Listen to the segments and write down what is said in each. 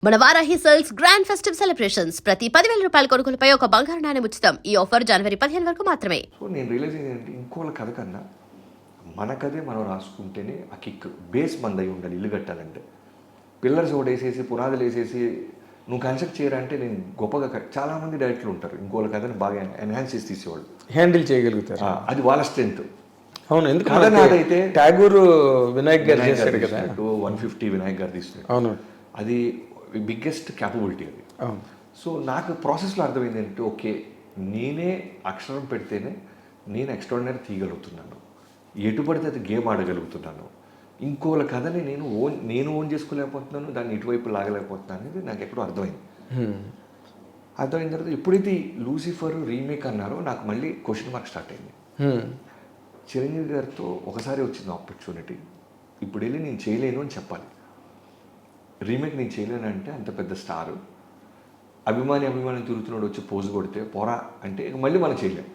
మన Varahi sales grand festive celebrations ప్రతి 10,000 రూపాయల కొనుగోలుపై ఒక బంగారు నాణెం ఉచితం. ఈ ఆఫర్ జనవరి 15 వరకు మాత్రమే. సో నేను రియలైజ్ ఏంటంటే ఇంకోళ్ళ కథ కన్నా మన కథే మనం రాసుకుంటేనే ఆ కిక్ బేస్ మందై ఉండాలి. ఇల్లు కట్టాలంటే పిల్లర్స్ ఒకటి వేసేసి పునాదులు వేసేసి నువ్వు కన్స్ట్రక్ట్ చేయరంటే నేను గొప్పగా చాలామంది డైరెక్టర్లు ఉంటారు ఇంకోళ్ళ కథని బాగా ఎన్హాన్స్ చేసి తీసేవాళ్ళు, హ్యాండిల్ చేయగలుగుతారు. అది వాళ్ళ స్ట్రెంత్. అవును, ఎందుకు కథ నాదైతే ట్యాగూర్ వినాయక్ గారు చేశారు కదా, 150 వినాయక్ గారు తీస్తున్నాడు. అవును, అది బిగ్గెస్ట్ క్యాపబిలిటీ అది. సో నాకు ప్రాసెస్లో అర్థమైంది ఏంటంటే ఓకే నేనే అక్షరం పెడితేనే నేను ఎక్స్ట్రాడినరీ తీయగలుగుతున్నాను, ఎటు పడితే అది గేమ్ ఆడగలుగుతున్నాను. ఇంకోళ్ళ కథని నేను ఓన్ చేసుకోలేకపోతున్నాను, దాన్ని ఇటువైపు లాగలేకపోతున్నాను అనేది నాకు ఎక్కడో అర్థమైంది. అర్థమైన తర్వాత ఎప్పుడైతే లూసిఫర్ రీమేక్ అన్నారో నాకు మళ్ళీ క్వశ్చన్ మార్క్ స్టార్ట్ అయింది. చిరంజీవి గారితో ఒకసారి వచ్చింది ఆపర్చునిటీ, ఇప్పుడు వెళ్ళి నేను చేయలేను అని చెప్పాలి. రీమేక్ నేను చేయలేను అంటే అంత పెద్ద స్టారు అభిమానం తిరుగుతున్నాడు వచ్చి పోజు కొడితే పోరా అంటే మళ్ళీ మనం చేయలేం,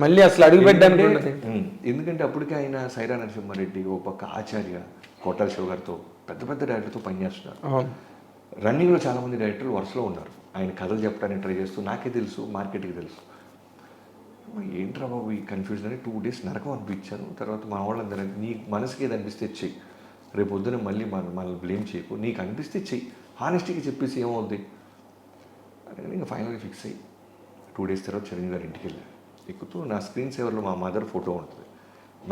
మళ్ళీ అసలు అడుగు పెట్టడానికి. ఎందుకంటే అప్పటికే ఆయన సైరా నరసింహారెడ్డి, ఓ పక్క ఆచార్య, కోటాల శివ గారితో పెద్ద పెద్ద డైరెక్టర్తో పనిచేస్తున్నారు. రన్నింగ్లో చాలామంది డైరెక్టర్లు వరుసలో ఉన్నారు. ఆయన కథలు చెప్పడానికి ట్రై చేస్తూ నాకే తెలుసు, మార్కెట్కి తెలుసు. ఏంట్రా బాబు ఈ కన్ఫ్యూజన్ అని 2 days నరకం అనిపించాను. తర్వాత మా వాళ్ళందరూ నీ మనసుకి ఏది అనిపిస్తే చెయ్యి, రేపు పొద్దున మళ్ళీ మనల్ని బ్లేమ్ చేయకు, నీకు అనిపిస్తే చెయ్యి, హానెస్టీకి చెప్పేసి ఏమవుద్ది అని ఇంకా ఫైనల్గా ఫిక్స్ అయ్యి 2 days తర్వాత చిరంజీవి గారి ఇంటికి వెళ్ళాను. ఎక్కుతూ నా స్క్రీన్ సేవర్లో మా మదర్ ఫోటో ఉంటుంది.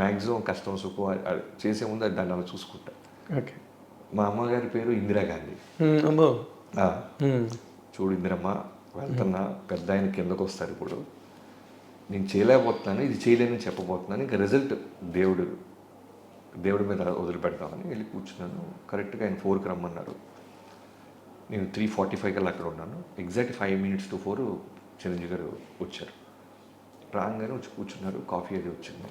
మ్యాక్సిమం కష్టం సుఖం చేసే ముందు అది దాన్ని అలా చూసుకుంటా. ఓకే, మా అమ్మగారి పేరు ఇందిరాగాంధీ. చూడు ఇందిరమ్మ వెళ్తున్నా, పెద్ద ఆయన కిందకు వస్తారు, ఇప్పుడు నేను చేయలేకపోతున్నాను, ఇది చేయలేనని చెప్పబోతున్నాను, ఇంకా రిజల్ట్ దేవుడి మీద వదిలిపెడతామని వెళ్ళి కూర్చున్నాను. కరెక్ట్గా ఆయన 4కి రమ్మన్నారు. నేను 3:45 కల్లా అక్కడ ఉన్నాను. ఎగ్జాక్ట్ 5 minutes to 4 చిరంజీవి గారు వచ్చారు. రాగానే వచ్చి కూర్చున్నారు. కాఫీ అది వచ్చింది.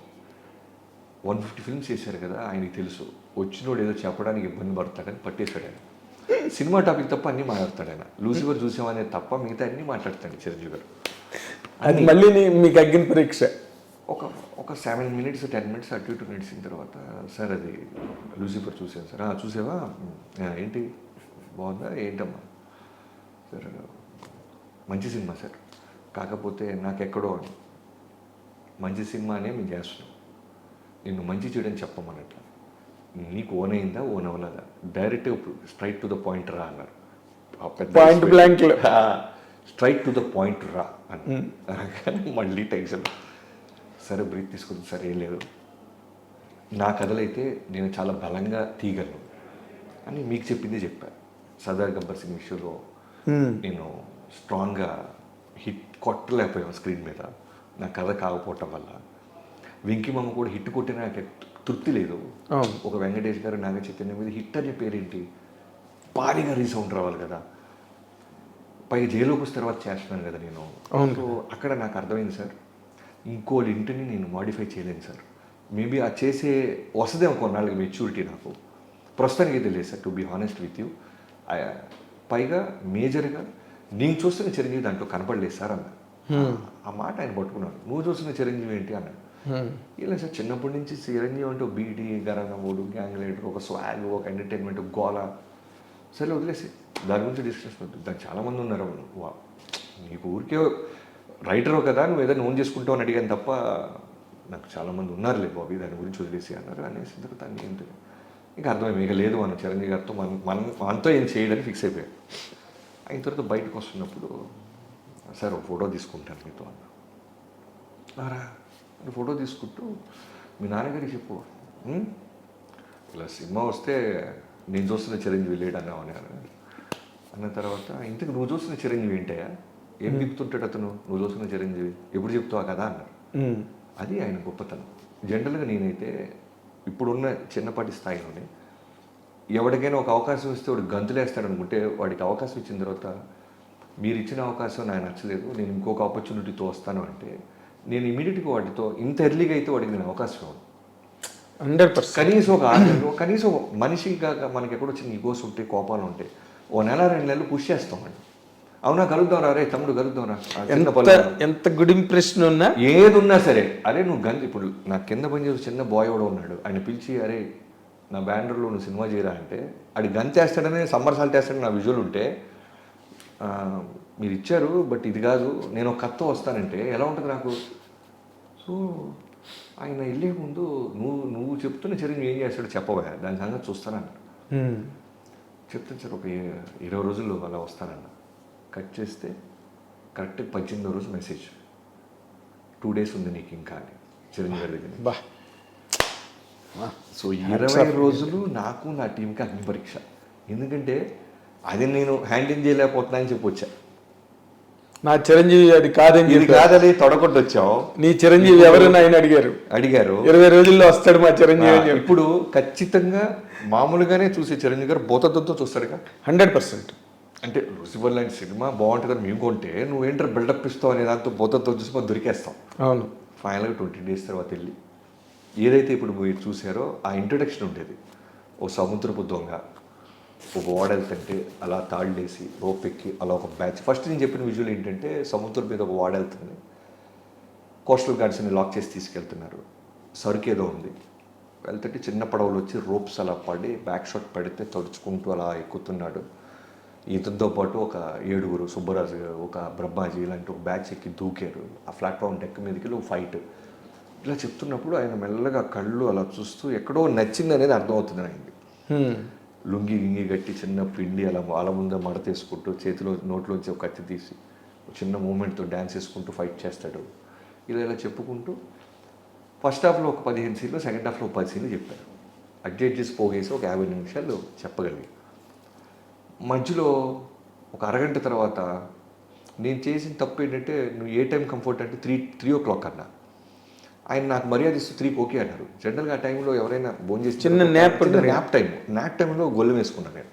150 films చేశారు కదా, ఆయనకి తెలుసు వచ్చినోడు ఏదో చెప్పడానికి ఇబ్బంది పడతాడని పట్టేశాడు ఆయన. సినిమా టాపిక్ తప్ప అన్నీ మాట్లాడతాడు ఆయన. లూసిఫర్ చూసామనే తప్ప మిగతా అన్నీ మాట్లాడతాడు చిరంజీవి గారు. అది మళ్ళీ మీకు అగ్గిన పరీక్ష. ఒక 7 minutes 10 minutes అటు ఇటు నడిచిన తర్వాత సార్ అది లూసిఫర్ చూసాను సార్. చూసావా, ఏంటి బాగుందా, ఏంటమ్మా సార్, మంచి సినిమా సార్, కాకపోతే నాకెక్కడో మంచి సినిమానే మేము చేస్తున్నాం, నిన్ను మంచి చేయడం చెప్పమన్నట్ల, నీకు ఓన్ అయిందా ఓన్ అవ్వలేదా, direct straight to the point రా అన్నారు. Point blank straight to the point రా అని మళ్ళీ టెన్షన్. సరే బ్రీత్ తీసుకుంది, సరే ఏం లేదు, నా కథలైతే నేను చాలా బలంగా తీయగలను అని మీకు చెప్పిందే చెప్పాను. సర్దార్ గబ్బర్ సింగ్ విషయంలో నేను స్ట్రాంగ్గా హిట్ కొట్టలేకపోయాను స్క్రీన్ మీద, నా కథ కాకపోవటం వల్ల. వెంకీమమ్మ కూడా హిట్ కొట్టిన నాకు తృప్తి లేదు. ఒక వెంకటేష్ గారు నాగ చైతన్య మీద హిట్ అనే పేరేంటి, భారీగా రీసౌండ్ రావాలి కదా, పైగా జైలుకి వస్తే తర్వాత చేస్తున్నాను కదా నేను. సో అక్కడ నాకు అర్థమైంది సార్, ఇంకోళ్ళ ఇంటిని నేను మాడిఫై చేయలేను సార్. మేబీ ఆ చేసే వస్తుందేమో కొన్నాళ్ళకి మెచ్యూరిటీ నాకు, ప్రస్తుతానికి అయితే లేదు sir, to be honest with you. పైగా మేజర్గా నేను చూస్తున్న చిరంజీవి దాంట్లో కనపడలేదు సార్ అన్న. ఆ మాట ఆయన పట్టుకున్నాడు. నువ్వు చూస్తున్న చిరంజీవి ఏంటి అన్నాడు. ఇలా సార్ చిన్నప్పటి నుంచి చిరంజీవి అంటే ఒక బీటీ, గరణమూడు, గ్యాంగ్ లీడర్, ఒక స్వాగ్, ఒక ఎంటర్టైన్మెంట్, గోల, సరే వదిలేసి దాని గురించి డిస్కషన్ వద్దు, దానికి చాలామంది ఉన్నారు. నీకు ఊరికే రైటరు కదా, నువ్వు ఏదైనా ఓన్ చేసుకుంటావు అని అడిగాను తప్ప నాకు చాలామంది ఉన్నారులే బాబీ, దాని గురించి వదిలేసి అన్నారు. అనేసి తర్వాత అన్నీ ఏంటి ఇంకా అర్థమైంది, ఇక లేదు మనం చిరంజీవి గారితో మనతో ఏం చేయడానికి ఫిక్స్ అయిపోయాడు. అయిన తర్వాత బయటకు వస్తున్నప్పుడు సార్ ఒక ఫోటో తీసుకుంటాను మీతో అన్నారా. ఫోటో తీసుకుంటూ మీ నాన్నగారికి చెప్పు, ఇలా సినిమా వస్తే నేను చూస్తున్న చిరంజీవి లేడు అన్నావు అన్న తర్వాత, ఇంతకు నువ్వు చూస్తున్న చిరంజీవి ఏంటయ్యా, ఏం చెప్తుంటాడు అతను, నువ్వు చూస్తున్న చిరంజీవి ఎప్పుడు చెప్తావా కదా అన్నారు. అది ఆయన గొప్పతనం. జనరల్గా నేనైతే ఇప్పుడున్న చిన్నపాటి స్థాయిలోనే ఎవరికైనా ఒక అవకాశం ఇస్తే వాడు గంతులేస్తాడు అనుకుంటే, వాడికి అవకాశం ఇచ్చిన తర్వాత మీరు ఇచ్చిన అవకాశం నాకు నచ్చలేదు, నేను ఇంకొక ఆపర్చునిటీతో వస్తాను అంటే నేను ఇమీడియట్గా వాటితో ఇంత ఎర్లీగా అయితే వాడికి నేను అవకాశం ఇవ్వను. 100%. కనీసం ఒక 6 నెలలు, కనీసం మనిషిగా మనకి ఎక్కడో చిన్న ఈగోస్ ఉంటాయి, కోపాలు ఉంటాయి, ఓ నెల 2 నెలలు పుష్ చేస్తామండి. అవునా కలుద్దాం రా, రే తమ్ముడు కలుద్దాం రా, ఎంత గుడ్ ఇంప్రెషన్ ఉన్నా ఏది ఉన్నా సరే, అరే నువ్వు ఇప్పుడు నా కింద పనిచేసి చిన్న బాయ్ కూడా ఉన్నాడు, ఆయన పిలిచి అరే నా బ్యానర్లో నువ్వు సినిమా చేయరా అంటే అది గంతేస్తాడనే సమ్మర్ సాల్ట్ వేస్తాడని నా విజువల్ ఉంటే మీరు ఇచ్చారు బట్ ఇది కాదు, నేను ఒక కథతో వస్తానంటే ఎలా ఉంటుంది నాకు. సో ఆయన వెళ్ళే ముందు నువ్వు చెప్తున్న చిరంజీవి ఏం చేస్తాడో చెప్పవా, దాని సంగతి చూస్తానన్న. చెప్తాను సార్, ఒక 20 రోజుల్లో అలా వస్తానన్న. కట్ చేస్తే కరెక్ట్ 18వ రోజు మెసేజ్, 2 days ఉంది నీకు ఇంకా అని చిరంజీవి గారి దగ్గర. బా సో 20 రోజులు నాకు నా టీంకి అగ్ని పరీక్ష. ఎందుకంటే అది నేను హ్యాండిల్ చేయలేకపోతున్నా అని చెప్పి వచ్చా. నా చిరంజీవి అది కాదని ఇది కాదని తొడగొట్టి వచ్చావు. నీ చిరంజీవి ఎవరైనా ఆయన అడిగారు 20 రోజుల్లో వస్తాడు మా చిరంజీవి అని చెప్పి. ఇప్పుడు ఖచ్చితంగా మామూలుగానే చూసే చిరంజీవి గారు భూతత్వంతో చూస్తాడుగా 100%. అంటే లూసిఫర్ లాంటి సినిమా బాగుంటుందని మేము కొంటే నువ్వేంటారు బిల్డప్ ఇస్తావు అనే దాంతో భూతత్వం చూసి మనం దొరికేస్తాం. అవును. ఫైనల్గా 20 days తర్వాత వెళ్ళి ఏదైతే ఇప్పుడు మీరు చూసారో ఆ ఇంట్రడక్షన్ ఉండేది. ఓ సముద్రపు దొంగ ఒక ఓడెళ్తుంటే అలా తాళ్ళేసి రోప్ ఎక్కి అలా ఒక బ్యాచ్. ఫస్ట్ నేను చెప్పిన విజువల్ ఏంటంటే సముద్రం మీద ఒక ఓడెళ్తుంది, కోస్టల్ గార్డ్స్ని లాక్ చేసి తీసుకెళ్తున్నారు, సరుకు ఏదో ఉంది, వెళ్తుంటే చిన్న పడవలు వచ్చి రోప్స్ అలా పడి బ్యాక్ షాట్ పెడితే తడుచుకుంటూ అలా ఎక్కుతున్నాడు. ఇతనితో పాటు ఒక 7 సుబ్బరాజు గారు, ఒక బ్రహ్మాజీ ఇలాంటి ఒక బ్యాచ్ ఎక్కి దూకారు. ఆ ప్లాట్ఫామ్ డెక్ మీదకి వెళ్ళి ఫైట్ ఇలా చెప్తున్నప్పుడు ఆయన మెల్లగా కళ్ళు అలా చూస్తూ ఎక్కడో నచ్చింది అనేది అర్థమవుతుంది ఆయనకి. లుంగి గింగి గట్టి చిన్న పిండి అలా వాళ్ళ ముందే మడతేసుకుంటూ చేతిలో నోట్లోంచి ఒక కత్తి తీసి చిన్న మూమెంట్తో డ్యాన్స్ వేసుకుంటూ ఫైట్ చేస్తాడు. ఇలా చెప్పుకుంటూ ఫస్ట్ హాఫ్లో ఒక 15 సీన్లు, సెకండ్ హాఫ్లో ఒక 10 సీన్లు చెప్పారు. అడ్జస్ట్ చేసి పోగేసి ఒక 50 నిమిషాలు చెప్పగలిగి మధ్యలో ఒక అరగంట తర్వాత నేను చేసిన తప్పు ఏంటంటే నువ్వు ఏ టైం కంఫర్ట్ అంటే 3 o'clock అన్నా. ఆయన నాకు మర్యాద ఇస్తూ 3కి ఓకే అన్నారు. జనరల్గా ఆ టైంలో ఎవరైనా భోజనం చేసి చిన్న న్యాప్ టైంలో గొల్లు వేసుకున్నాను నేను.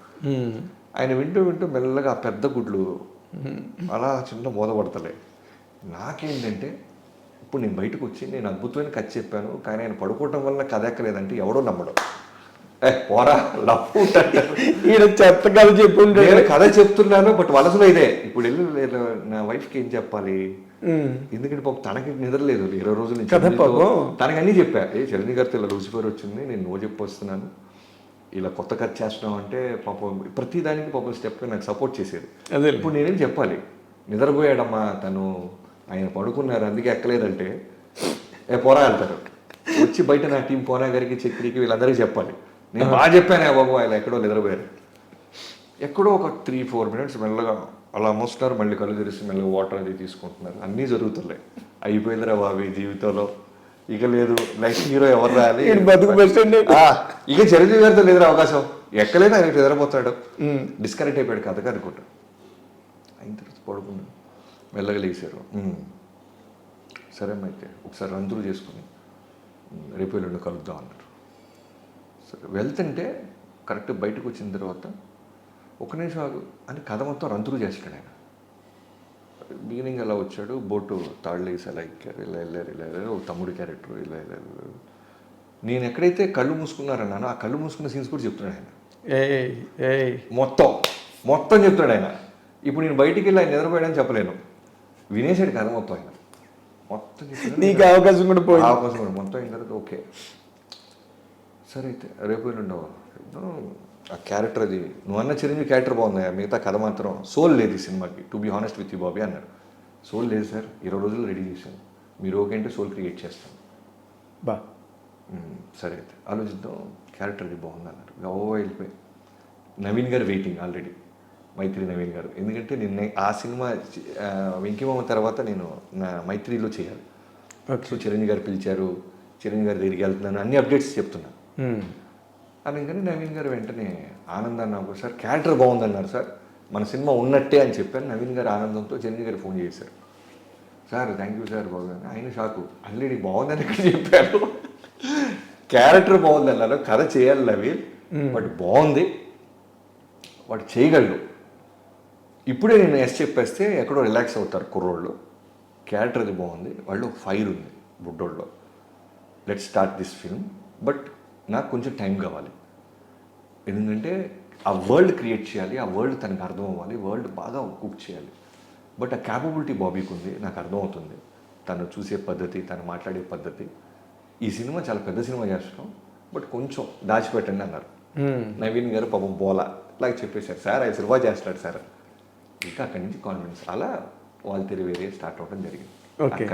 ఆయన వింటూ మెల్లగా ఆ పెద్ద గుడ్లు అలా చిన్న మోదపడతలే. నాకేంటంటే ఇప్పుడు నేను బయటకు వచ్చి నేను అద్భుతమైన కథ చెప్పాను, కానీ ఆయన పడుకోవటం వల్ల కథ ఎక్కలేదంటే ఎవడో నమ్మడం. పోరా లప్పు ఈయన చెత్త కథ చెప్పుంటే నేను కథ చెప్తున్నాను బట్ వలసలో ఇదే. ఇప్పుడు వెళ్ళి నా వైఫ్కి ఏం చెప్పాలి, ఎందుకంటే పాపం తనకి నిద్రలేదు 20 రోజుల నుంచి. తనకి అన్నీ చెప్పా, చిరంజీవి గారితో ఇలా లూసిఫర్ వచ్చింది, నేను నువ్వు చెప్పి వస్తున్నాను, ఇలా కొత్త కథ చేస్తున్నావు అంటే పాపం ప్రతి దానికి పాపం స్టెప్గా నాకు సపోర్ట్ చేసేది. ఇప్పుడు నేనేం చెప్పాలి, నిద్రపోయాడమ్మా తను, ఆయన పడుకున్నారు అందుకే ఎక్కలేదంటే పోరా వెళ్తారు. వచ్చి బయట నా టీం పోనా గారికి చక్రికి వీళ్ళందరికీ చెప్పాలి, నేను బాగా చెప్పానే బాబు ఆయన ఎక్కడో నిద్రపోయారు. ఎక్కడో ఒక 3-4 minutes మెల్లగా అలా మోస్తున్నారు, మళ్ళీ కళ్ళు తెరిసి మెల్లగా వాటర్ అది తీసుకుంటున్నారు. అన్నీ జరుగుతున్నాయి. అయిపోయిందిరా బాబు జీవితంలో, ఇక లేదు నెక్స్ట్ హీరో ఎవరు రాలి, ఇక చిరంజీవి గారితో లేదురా అవకాశం, ఎక్కలేదు ఆయన నిద్రపోతాడు, డిస్కనెక్ట్ అయిపోయాడు కథగా అనుకుంటా. అయిన తర్వాత పడుకున్నాడు, మెల్లగా లేచారు. సరే అయితే ఒకసారి రంతులు చేసుకుని రేపు ఎల్లుండి కలుద్దాం అన్నారు. సరే వెళ్తుంటే కరెక్ట్ బయటకు వచ్చిన తర్వాత ఒక నిమిషం ఆగు అని కథ మొత్తం రంతులు చేస్తాడు ఆయన. బిగినింగ్ అలా వచ్చాడు, బోటు తాళ్ళు వేసి అలా ఎక్కారు, ఇలా వెళ్ళారు ఒక తమ్ముడి క్యారెక్టర్ ఇలా వెళ్ళారు. నేను ఎక్కడైతే కళ్ళు మూసుకున్నారన్నానో ఆ కళ్ళు మూసుకున్న సీన్స్ కూడా చెప్తున్నాడు ఆయన. మొత్తం చెప్తాడు ఆయన. ఇప్పుడు నేను బయటికి వెళ్ళి ఆయన నిద్రపోయాడని చెప్పలేను, వినేసాడు కథ మొత్తం ఆయన. మొత్తం నీకు అవకాశం కూడా మొత్తం అయిన తర్వాత ఓకే సరే అయితే రేపు ఉండవు. ఆ క్యారెక్టర్ అది నువ్వు అన్న చిరంజీవి క్యారెక్టర్ బాగుంది, మిగతా కథ మాత్రం సోల్ లేదు ఈ సినిమాకి. To be honest with you Bobby అన్నారు. సోల్ లేదు సార్, 20 రోజులు రెడీ చేశాను, మీరు ఓకే అంటే సోల్ క్రియేట్ చేస్తాను. సరే అయితే ఆలోచిద్దాం, క్యారెక్టర్ అది బాగుంది అన్నారు. వెళ్ళిపోయి నవీన్ గారు వెయిటింగ్ ఆల్రెడీ, మైత్రి నవీన్ గారు. ఎందుకంటే నిన్న ఆ సినిమా వెంకీమామ తర్వాత నేను నా మైత్రిలో చేయాలి. సో చిరంజీవి గారు పిలిచారు, చిరంజీవి గారి దగ్గరికి వెళ్తున్నాను, అన్ని అప్డేట్స్ చెప్తున్నా. అందుకని నవీన్ గారు వెంటనే ఆనందాన్ని నాకు సార్ క్యారెక్టర్ బాగుందన్నారు సార్, మన సినిమా ఉన్నట్టే అని చెప్పాను. నవీన్ గారు ఆనందంతో చిరంజీవి గారు ఫోన్ చేశారు, సార్ థ్యాంక్ యూ సార్ బాగుందని. ఆయన షాకు, ఆల్రెడీ బాగుందని ఇక్కడ చెప్పారు, క్యారెక్టర్ బాగుంది అన్నారు, కథ చేయాలి నవీన్ బట్ బాగుంది, వాడు చేయగలడు. ఇప్పుడే నేను ఎస్ చెప్పేస్తే ఎక్కడో రిలాక్స్ అవుతారు కుర్రోళ్ళు, క్యారెక్టర్ అది బాగుంది, వాళ్ళు ఫైర్ ఉంది బుడ్డోళ్ళు, let start this film, but నాకు కొంచెం టైం కావాలి. ఎందుకంటే ఆ వరల్డ్ క్రియేట్ చేయాలి, ఆ వరల్డ్ తనకు అర్థం అవ్వాలి, వరల్డ్ బాగా కుక్ చేయాలి. బట్ ఆ క్యాపబిలిటీ బాబీకి ఉంది, నాకు అర్థమవుతుంది తను చూసే పద్ధతి, తను మాట్లాడే పద్ధతి. ఈ సినిమా చాలా పెద్ద సినిమా చేస్తున్నాం బట్ కొంచెం దాచిపెట్టండి అన్నారు. నవీన్ గారు పాపం బోలా ఇలాగ చెప్పేశారు, సార్ ఆయన సినిమా చేస్తాడు సార్, ఇంకా అక్కడి నుంచి కాన్ఫిడెన్స్ అలా వాళ్ళు వేరే స్టార్ట్ అవ్వడం జరిగింది Okay. అక్కడి